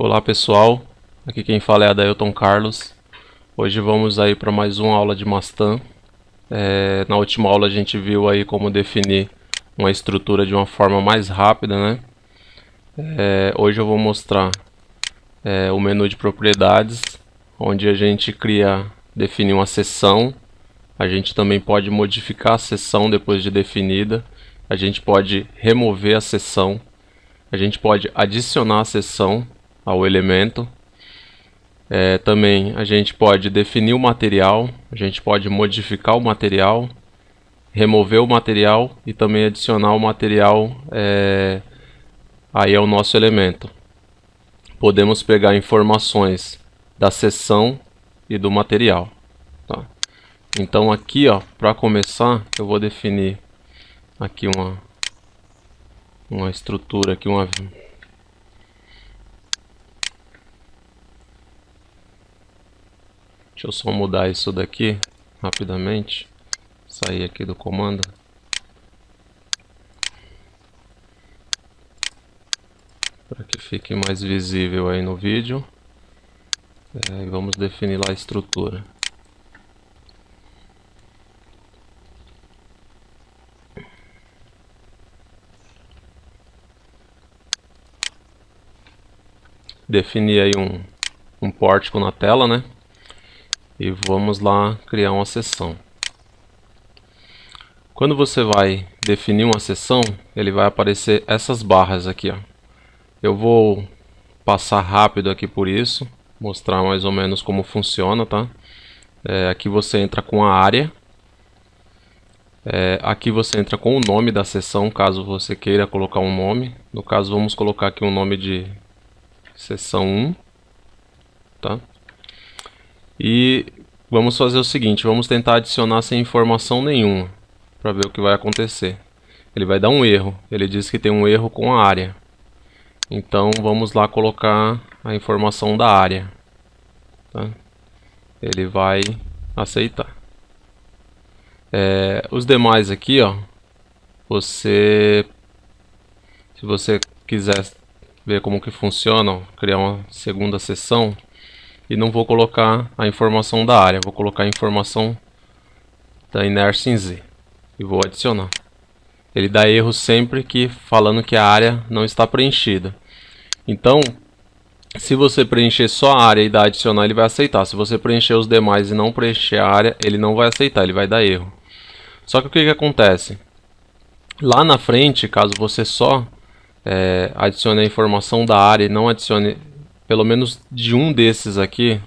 Olá pessoal, aqui quem fala é Adailton Carlos. Hoje vamos aí para mais uma aula de Mastan. Na última aula a gente viu aí como definir uma estrutura de uma forma mais rápida, né? Hoje eu vou mostrar o menu de propriedades, onde a gente define uma seção. A gente também pode modificar a seção depois de definida. A gente pode remover a seção. A gente pode adicionar a seção ao elemento. Também a gente pode definir o material, a gente pode modificar o material, remover o material e também adicionar o material aí ao nosso elemento. Podemos pegar informações da seção e do material. Tá? Então aqui, para começar, eu vou definir aqui uma estrutura aqui, Deixa eu só mudar isso daqui rapidamente. Sair aqui do comando. Para que fique mais visível aí no vídeo. E vamos definir lá a estrutura. Definir aí um pórtico na tela, né? E vamos lá criar uma seção. Quando você vai definir uma seção, ele vai aparecer essas barras aqui, Eu vou passar rápido aqui por isso, mostrar mais ou menos como funciona, tá? Aqui você entra com a área. Aqui você entra com o nome da seção, caso você queira colocar um nome. No caso, vamos colocar aqui um nome de seção 1, tá? E vamos fazer o seguinte, vamos tentar adicionar sem informação nenhuma, para ver o que vai acontecer. Ele vai dar um erro, ele diz que tem um erro com a área. Então vamos lá colocar a informação da área. Tá? Ele vai aceitar. Os demais aqui, se você quiser ver como que funciona, criar uma segunda seção. E não vou colocar a informação da área, vou colocar a informação da inércia em Z. E vou adicionar. Ele dá erro sempre falando que a área não está preenchida. Então, se você preencher só a área e dar adicionar, ele vai aceitar. Se você preencher os demais e não preencher a área, ele não vai aceitar, ele vai dar erro. Só que o que acontece? Lá na frente, caso você só adicione a informação da área e não adicione pelo menos de um desses aqui,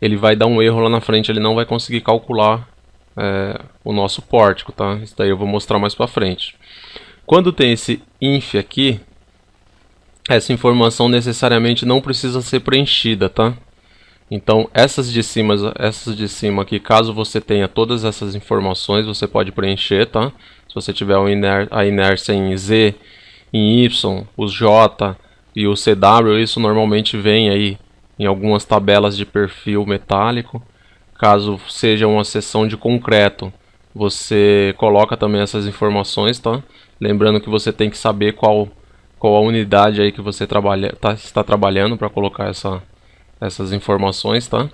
ele vai dar um erro lá na frente, ele não vai conseguir calcular o nosso pórtico, tá? Isso daí eu vou mostrar mais pra frente. Quando tem esse inf aqui, essa informação necessariamente não precisa ser preenchida, tá? Então essas de cima aqui, caso você tenha todas essas informações, você pode preencher, tá? Se você tiver a inércia em Z, em Y, os J e o CW, isso normalmente vem aí em algumas tabelas de perfil metálico. Caso seja uma seção de concreto, você coloca também essas informações, tá? Lembrando que você tem que saber qual a unidade aí que você está trabalhando para colocar essas informações, tá?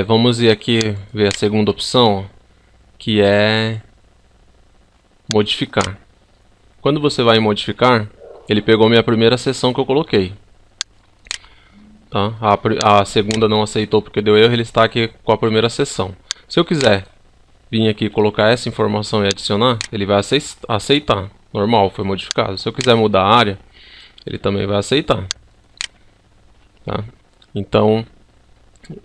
Vamos ir aqui ver a segunda opção, que é modificar. Quando você vai em modificar, ele pegou minha primeira seção que eu coloquei. Tá? A segunda não aceitou porque deu erro, ele está aqui com a primeira seção. Se eu quiser vir aqui e colocar essa informação e adicionar, ele vai aceitar. Normal, foi modificado. Se eu quiser mudar a área, ele também vai aceitar. Tá? Então,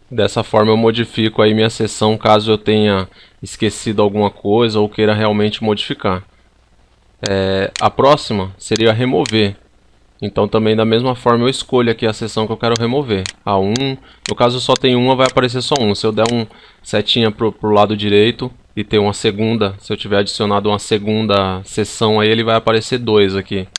dessa forma eu modifico aí minha seção caso eu tenha esquecido alguma coisa ou queira realmente modificar. A próxima seria remover. Então também da mesma forma eu escolho aqui a seção que eu quero remover. A 1, no caso só tem uma, vai aparecer só 1. Se eu der um setinha pro lado direito e ter uma segunda, se eu tiver adicionado uma segunda seção aí, ele vai aparecer 2 aqui.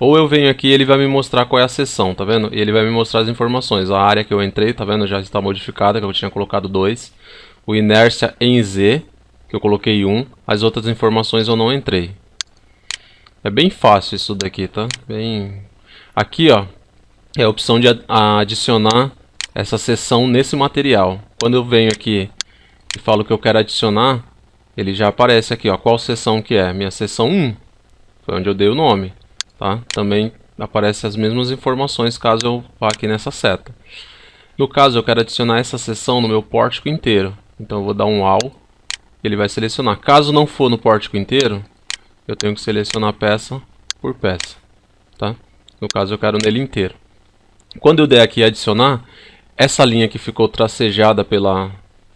Ou eu venho aqui e ele vai me mostrar qual é a seção, tá vendo? E ele vai me mostrar as informações. A área que eu entrei, tá vendo? Já está modificada, que eu tinha colocado 2. O inércia em Z, que eu coloquei 1. As outras informações eu não entrei. É bem fácil isso daqui, tá? Aqui, ó, é a opção de adicionar essa seção nesse material. Quando eu venho aqui e falo que eu quero adicionar, ele já aparece aqui, ó, qual seção que é. Minha seção 1, foi onde eu dei o nome, tá? Também aparecem as mesmas informações caso eu vá aqui nessa seta. No caso, eu quero adicionar essa seção no meu pórtico inteiro. Então eu vou dar um ALL, ele vai selecionar. Caso não for no pórtico inteiro, eu tenho que selecionar peça por peça, tá? No caso, eu quero nele inteiro. Quando eu der aqui adicionar, essa linha que ficou tracejada pela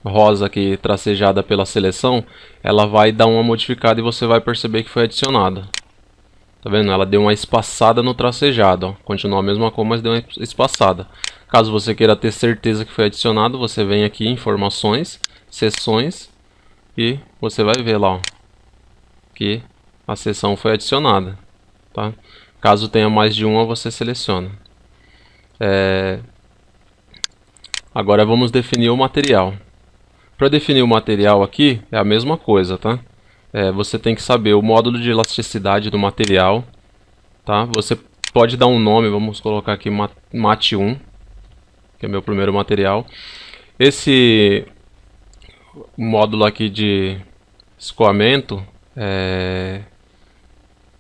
rosa aqui, tracejada pela seleção, ela vai dar uma modificada e você vai perceber que foi adicionada. Tá vendo? Ela deu uma espaçada no tracejado, ó. Continua a mesma cor, mas deu uma espaçada. Caso você queira ter certeza que foi adicionado, você vem aqui em informações, seções, e você vai ver lá, ó, que a seção foi adicionada, tá? Caso tenha mais de uma, você seleciona. Agora vamos definir o material. Para definir o material aqui, é a mesma coisa, tá? Você tem que saber o módulo de elasticidade do material, tá? Você pode dar um nome, vamos colocar aqui MAT1, que é meu primeiro material. Esse módulo aqui de escoamento,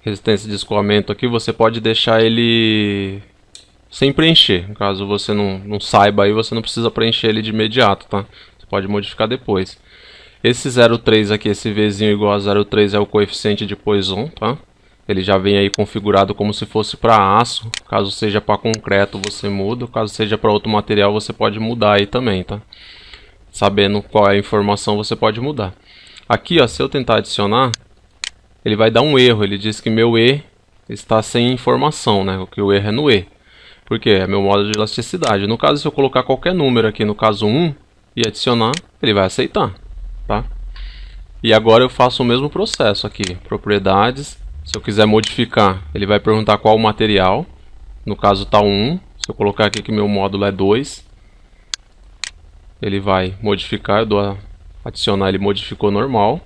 resistência de escoamento aqui, você pode deixar ele sem preencher. Caso você não saiba aí, você não precisa preencher ele de imediato, tá? Você pode modificar depois. Esse 0,3 aqui, esse Vzinho igual a 0,3 é o coeficiente de Poisson, tá? Ele já vem aí configurado como se fosse para aço. Caso seja para concreto, você muda. Caso seja para outro material, você pode mudar aí também, tá? Sabendo qual é a informação, você pode mudar. Aqui, ó, se eu tentar adicionar, ele vai dar um erro. Ele diz que meu E está sem informação, né? Que o erro é no E. Porque é meu módulo de elasticidade. No caso, se eu colocar qualquer número aqui, no caso 1, e adicionar, ele vai aceitar, tá? E agora eu faço o mesmo processo aqui. Propriedades. Se eu quiser modificar, ele vai perguntar qual o material. No caso está 1. Se eu colocar aqui que meu módulo é 2, ele vai modificar. Eu dou adicionar, ele modificou normal.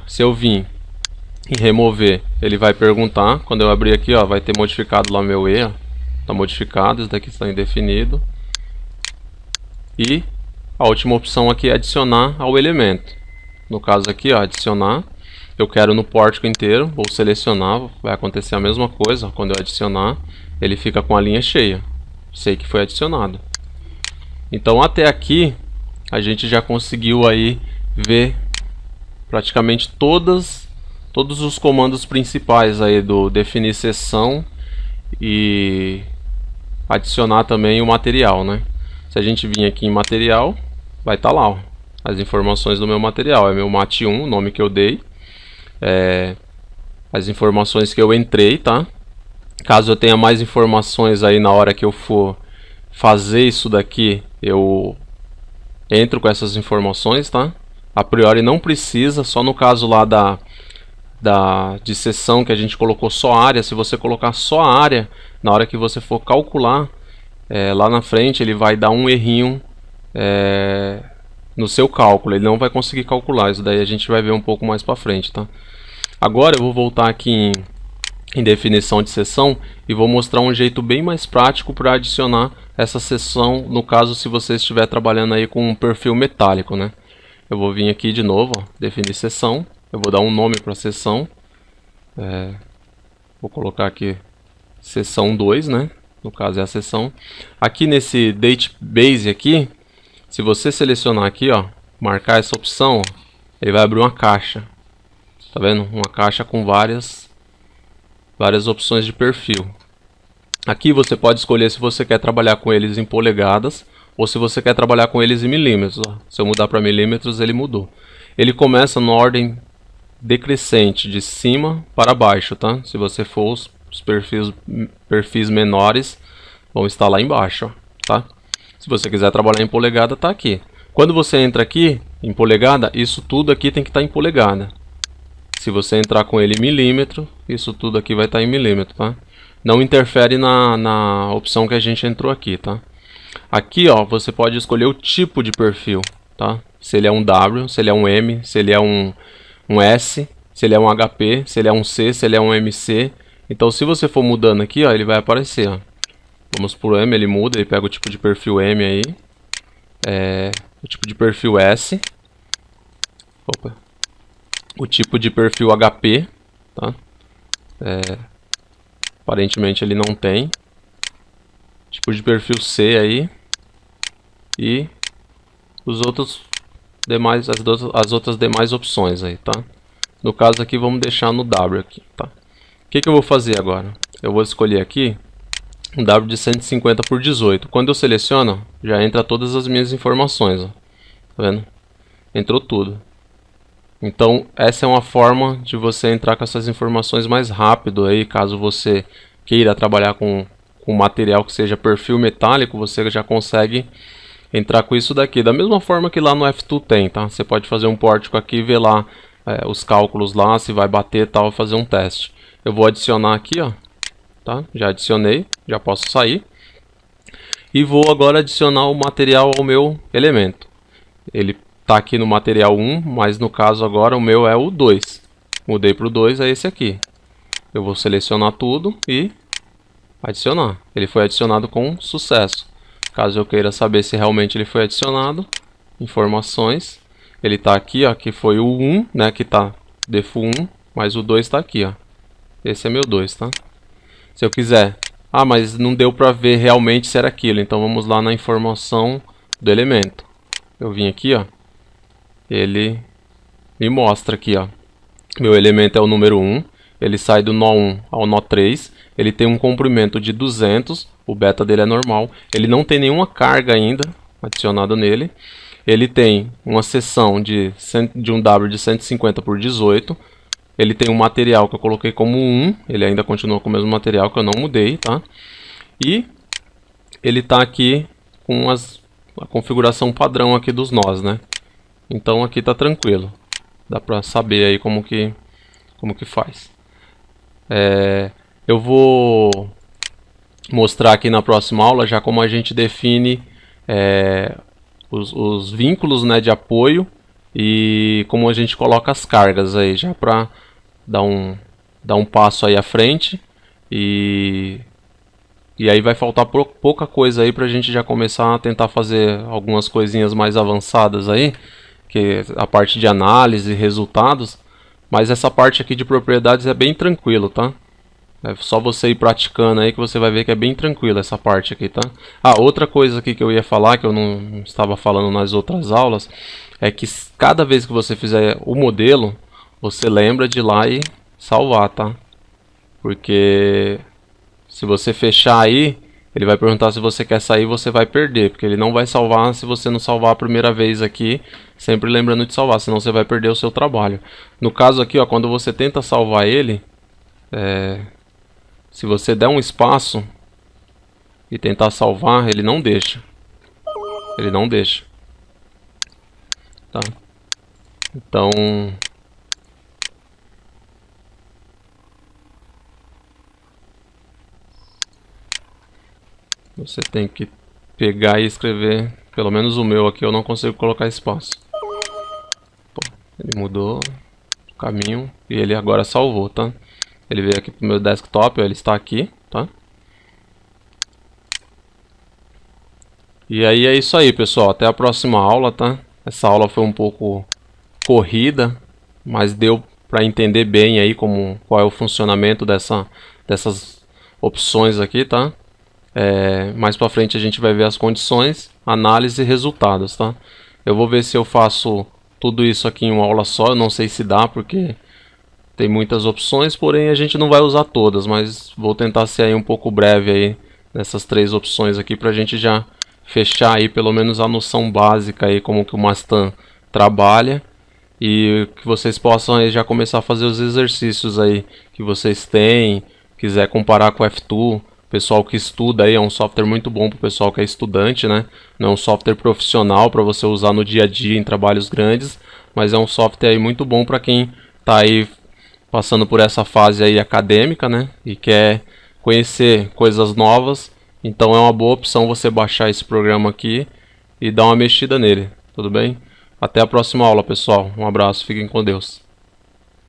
Se eu vim em remover, ele vai perguntar. Quando eu abrir aqui, ó, vai ter modificado lá meu E. Está modificado, isso daqui está indefinido. E a última opção aqui é adicionar ao elemento. No caso aqui, ó, adicionar. Eu quero no pórtico inteiro, vou selecionar, vai acontecer a mesma coisa. Quando eu adicionar, ele fica com a linha cheia. Sei que foi adicionado. Então até aqui, a gente já conseguiu aí ver praticamente todos os comandos principais aí do definir seção e adicionar também o material, né? Se a gente vir aqui em material, vai estar lá, ó, as informações do meu material. É meu MAT1, o nome que eu dei. As informações que eu entrei, tá? Caso eu tenha mais informações aí na hora que eu for fazer isso daqui, eu entro com essas informações, tá? A priori não precisa, só no caso lá de seção que a gente colocou só área. Se você colocar só a área, na hora que você for calcular, lá na frente ele vai dar um errinho no seu cálculo. Ele não vai conseguir calcular, isso daí a gente vai ver um pouco mais para frente, tá? Agora eu vou voltar aqui em definição de seção e vou mostrar um jeito bem mais prático para adicionar essa seção, no caso se você estiver trabalhando aí com um perfil metálico, né? Eu vou vir aqui de novo, ó, definir seção. Eu vou dar um nome para a seção. Vou colocar aqui seção 2, né? No caso é a seção. Aqui nesse Database aqui, se você selecionar aqui, ó, marcar essa opção, ó, ele vai abrir uma caixa. Tá vendo? Uma caixa com várias opções de perfil. Aqui você pode escolher se você quer trabalhar com eles em polegadas ou se você quer trabalhar com eles em milímetros. Ó. Se eu mudar para milímetros, ele mudou. Ele começa na ordem decrescente, de cima para baixo, tá? Se você for os perfis menores, vão estar lá embaixo, ó, tá? Se você quiser trabalhar em polegada, tá aqui. Quando você entra aqui em polegada, isso tudo aqui tem que estar em polegada. Se você entrar com ele em milímetro, isso tudo aqui vai estar em milímetro, tá? Não interfere na opção que a gente entrou aqui, tá? Aqui, ó, você pode escolher o tipo de perfil, tá? Se ele é um W, se ele é um M, se ele é um S, se ele é um HP, se ele é um C, se ele é um MC. Então, se você for mudando aqui, ó, ele vai aparecer, ó. Vamos pro M, ele muda, ele pega o tipo de perfil M aí. O tipo de perfil S. Opa. O tipo de perfil HP, tá? Aparentemente ele não tem. Tipo de perfil C aí. E os outros demais, as outras demais opções aí, tá? No caso aqui vamos deixar no W aqui, tá? O que eu vou fazer agora? Eu vou escolher aqui um W de 150 por 18. Quando eu seleciono, já entra todas as minhas informações, ó. Tá vendo? Entrou tudo. Então, essa é uma forma de você entrar com essas informações mais rápido aí, caso você queira trabalhar com material que seja perfil metálico, você já consegue entrar com isso daqui. Da mesma forma que lá no F2 tem, tá? Você pode fazer um pórtico aqui e ver lá os cálculos lá, se vai bater e tal, fazer um teste. Eu vou adicionar aqui, ó. Tá? Já adicionei, já posso sair. E vou agora adicionar o material ao meu elemento. Ele está aqui no material 1, mas no caso agora o meu é o 2. Mudei para o 2, é esse aqui. Eu vou selecionar tudo e adicionar. Ele foi adicionado com sucesso. Caso eu queira saber se realmente ele foi adicionado, informações. Ele está aqui, ó, que foi o 1, né, que está defu 1, mas o 2 está aqui, ó. Esse é meu 2, tá? Se eu quiser, mas não deu para ver realmente se era aquilo, então vamos lá na informação do elemento. Eu vim aqui, ó, ele me mostra aqui, ó, meu elemento é o número 1, ele sai do nó 1 ao nó 3, ele tem um comprimento de 200, o beta dele é normal, ele não tem nenhuma carga ainda adicionada nele, ele tem uma seção de um W de 150 por 18, ele tem um material que eu coloquei como 1, ele ainda continua com o mesmo material que eu não mudei, tá? E ele está aqui com a configuração padrão aqui dos nós, né? Então aqui tá tranquilo. Dá pra saber aí como que faz. Eu vou mostrar aqui na próxima aula já como a gente define os vínculos, né, de apoio e como a gente coloca as cargas aí, já para dar um passo aí à frente e aí vai faltar pouca coisa aí para a gente já começar a tentar fazer algumas coisinhas mais avançadas aí, que é a parte de análise e resultados, mas essa parte aqui de propriedades é bem tranquilo, tá? É só você ir praticando aí que você vai ver que é bem tranquilo essa parte aqui, tá? Outra coisa aqui que eu ia falar, que eu não estava falando nas outras aulas, é que cada vez que você fizer o modelo, você lembra de ir lá e salvar, tá? Porque se você fechar aí, ele vai perguntar se você quer sair, você vai perder, porque ele não vai salvar se você não salvar a primeira vez aqui, sempre lembrando de salvar, senão você vai perder o seu trabalho. No caso aqui, ó, quando você tenta salvar ele, se você der um espaço e tentar salvar, ele não deixa. Ele não deixa. Tá? Então, você tem que pegar e escrever. Pelo menos o meu aqui eu não consigo colocar espaço. Ele mudou o caminho e ele agora salvou, tá? Ele veio aqui pro meu desktop, ele está aqui, tá? E aí é isso aí, pessoal. Até a próxima aula, tá? Essa aula foi um pouco corrida, mas deu para entender bem aí qual é o funcionamento dessas opções aqui, tá? Mais para frente a gente vai ver as condições, análise e resultados, tá? Eu vou ver se eu faço tudo isso aqui em uma aula só. Eu não sei se dá, porque tem muitas opções, porém a gente não vai usar todas, mas vou tentar ser aí um pouco breve aí nessas 3 opções aqui para a gente já fechar aí pelo menos a noção básica aí como que o Mastan trabalha e que vocês possam aí já começar a fazer os exercícios aí que vocês têm, quiser comparar com o F2, pessoal que estuda aí, é um software muito bom para o pessoal que é estudante, né? Não é um software profissional para você usar no dia a dia em trabalhos grandes, mas é um software aí muito bom para quem está aí passando por essa fase aí acadêmica, né? E quer conhecer coisas novas. Então é uma boa opção você baixar esse programa aqui e dar uma mexida nele, tudo bem? Até a próxima aula, pessoal. Um abraço, fiquem com Deus.